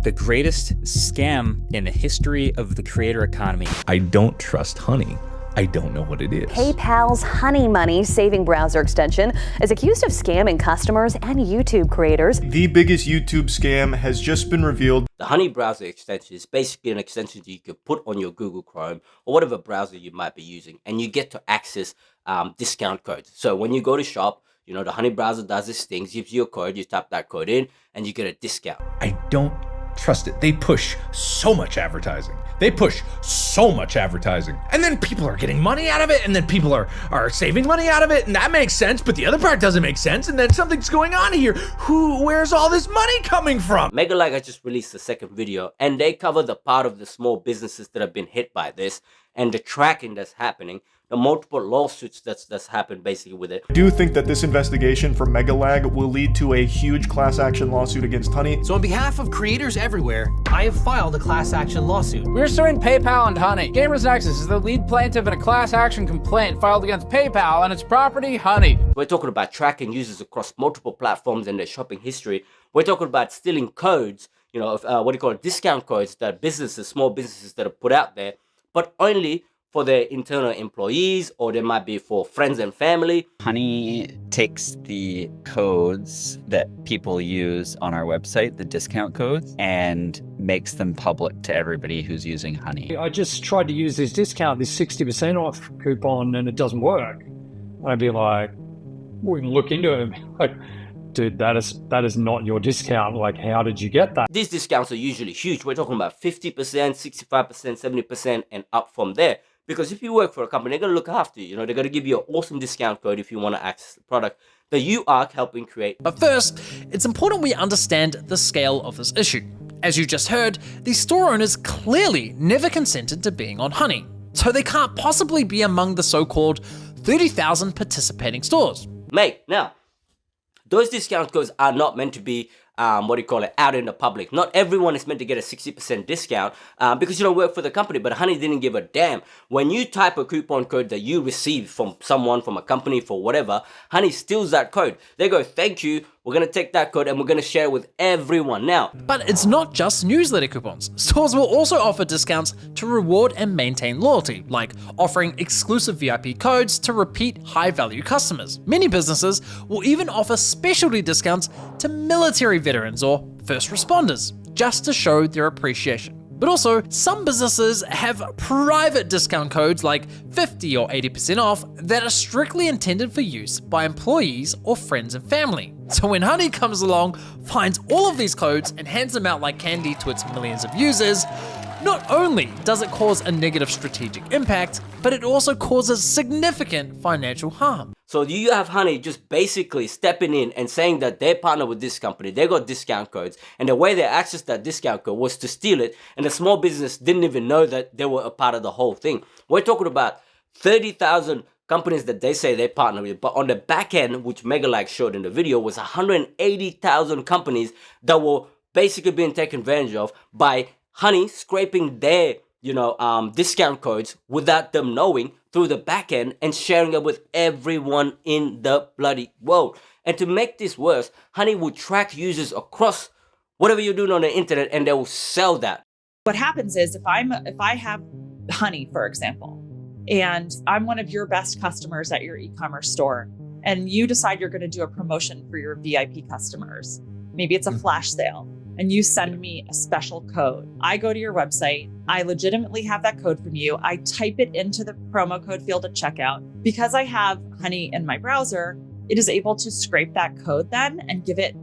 the greatest scam in the history of the creator economy. I don't trust Honey. I don't know what it is. PayPal's Honey Money saving browser extension is accused of scamming customers and YouTube creators. The biggest YouTube scam has just been revealed. The Honey browser extension is basically an extension that you can put on your Google Chrome or whatever browser you might be using, and you get to access discount codes. So when you go to shop, you know, the Honey browser does this thing, gives you a code, you type that code in, and you get a discount. I don't trust it. They push so much advertising. And then people are getting money out of it, and then people are saving money out of it, and that makes sense, but the other part doesn't make sense, and then something's going on here. Where's all this money coming from? Megalag has just released the second video, and they cover the part of the small businesses that have been hit by this, and the tracking that's happening, the multiple lawsuits that's happened basically with it. I do think that this investigation from Megalag will lead to a huge class action lawsuit against Honey. So on behalf of creators everywhere, I have filed a class action lawsuit. We're suing PayPal and Honey. Gamers Nexus is the lead plaintiff in a class action complaint filed against PayPal and its property, Honey. We're talking about tracking users across multiple platforms and their shopping history. We're talking about stealing codes, you know, discount codes that small businesses that are put out there, but only for their internal employees, or they might be for friends and family. Honey takes the codes that people use on our website, the discount codes, and makes them public to everybody who's using Honey. I just tried to use this discount, this 60% off coupon, and it doesn't work. I'd be like, we can look into it. Like, dude, that is not your discount. Like, how did you get that? These discounts are usually huge. We're talking about 50%, 65%, 70%, and up from there. Because if you work for a company, they're going to look after you. You know, they're going to give you an awesome discount code if you want to access the product that you are helping create. But first, it's important we understand the scale of this issue. As you just heard, these store owners clearly never consented to being on Honey, so they can't possibly be among the so-called 30,000 participating stores. Mate, now, those discount codes are not meant to be out in the public. Not everyone is meant to get a 60% discount because you don't work for the company, but Honey didn't give a damn. When you type a coupon code that you receive from someone, from a company, for whatever, Honey steals that code. They go, thank you, we're going to take that code and we're going to share it with everyone. Now, but it's not just newsletter coupons. Stores will also offer discounts to reward and maintain loyalty, like offering exclusive VIP codes to repeat high-value customers. Many businesses will even offer specialty discounts to military veterans or first responders, just to show their appreciation. But also, some businesses have private discount codes like 50 or 80% off that are strictly intended for use by employees or friends and family. So when Honey comes along, finds all of these codes and hands them out like candy to its millions of users, not only does it cause a negative strategic impact, but it also causes significant financial harm. So you have Honey just basically stepping in and saying that they partner with this company, they got discount codes, and the way they accessed that discount code was to steal it, and the small business didn't even know that they were a part of the whole thing. We're talking about 30,000 companies that they say they partner with, but on the back end, which Megalag showed in the video, was 180,000 companies that were basically being taken advantage of by Honey scraping their discount codes without them knowing through the back end and sharing it with everyone in the bloody world. And to make this worse, Honey will track users across whatever you're doing on the internet, and they will sell that. What happens is if I have Honey, for example, and I'm one of your best customers at your e-commerce store, and you decide you're going to do a promotion for your VIP customers, maybe it's a flash sale, and you send me a special code. I go to your website, I legitimately have that code from you, I type it into the promo code field at checkout. Because I have Honey in my browser, it is able to scrape that code then and give it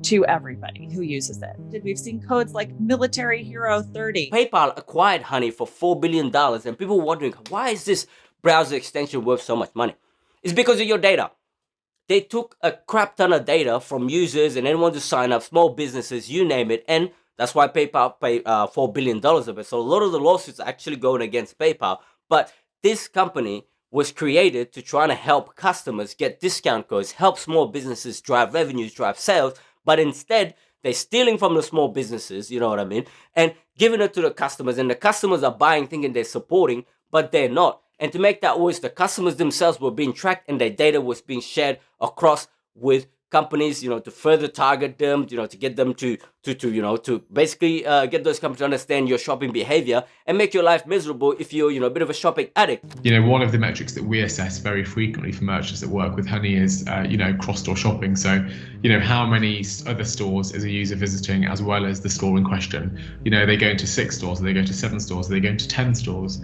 to everybody who uses it. We've seen codes like Military Hero 30. PayPal acquired Honey for $4 billion, and people wondering, why is this browser extension worth so much money? It's because of your data. They took a crap ton of data from users and anyone to sign up, small businesses, you name it, and that's why PayPal paid $4 billion of it. So a lot of the lawsuits are actually going against PayPal, but this company was created to try to help customers get discount codes, help small businesses drive revenues, drive sales, but instead they're stealing from the small businesses, you know what I mean, and giving it to the customers, and the customers are buying thinking they're supporting, but they're not. And to make that worse, the customers themselves were being tracked and their data was being shared across with companies, to further target them, to get them to to basically get those companies to understand your shopping behavior and make your life miserable if you're, a bit of a shopping addict. One of the metrics that we assess very frequently for merchants that work with Honey is, cross-store shopping. So, how many other stores is a user visiting as well as the store in question? Are they going to 6 stores? Are they going to 7 stores? Are they going to 10 stores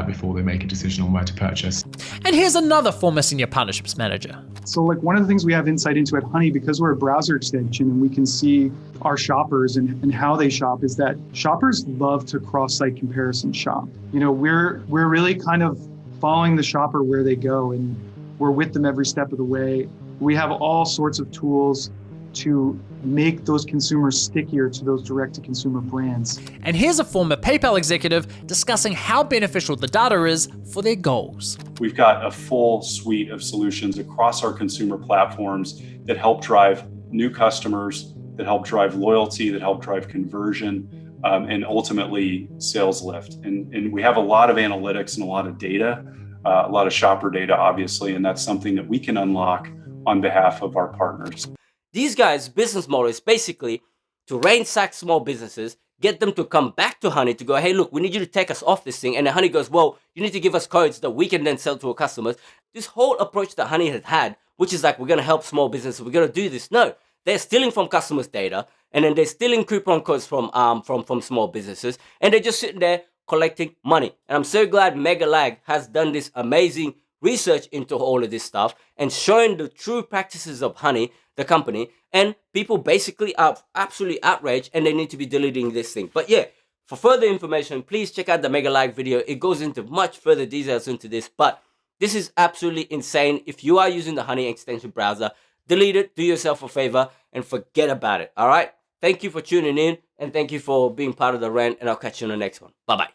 before they make a decision on where to purchase? And here's another former senior partnerships manager. So one of the things we have insight into at Honey, because we're a browser extension and we can see our shoppers and how they shop, is that shoppers love to cross-site comparison shop. We're really kind of following the shopper where they go, and we're with them every step of the way. We have all sorts of tools to make those consumers stickier to those direct-to-consumer brands. And here's a former PayPal executive discussing how beneficial the data is for their goals. We've got a full suite of solutions across our consumer platforms that help drive new customers, that help drive loyalty, that help drive conversion, and ultimately sales lift. And we have a lot of analytics and a lot of data, a lot of shopper data, obviously, and that's something that we can unlock on behalf of our partners. These guys' business model is basically to ransack small businesses, get them to come back to Honey to go, hey, look, we need you to take us off this thing. And then Honey goes, well, you need to give us codes that we can then sell to our customers. This whole approach that Honey has had, which is like, we're going to help small businesses, we're going to do this. No, they're stealing from customers' data, and then they're stealing coupon codes from small businesses, and they're just sitting there collecting money. And I'm so glad Megalag has done this amazing research into all of this stuff and showing the true practices of Honey, the company, and people basically are absolutely outraged and they need to be deleting this thing. But yeah, for further information, please check out the Megalag video. It goes into much further details into this, but this is absolutely insane. If you are using the Honey extension browser, delete it, do yourself a favor, and forget about it, all right? Thank you for tuning in, and thank you for being part of the rant, and I'll catch you on the next one. Bye-bye.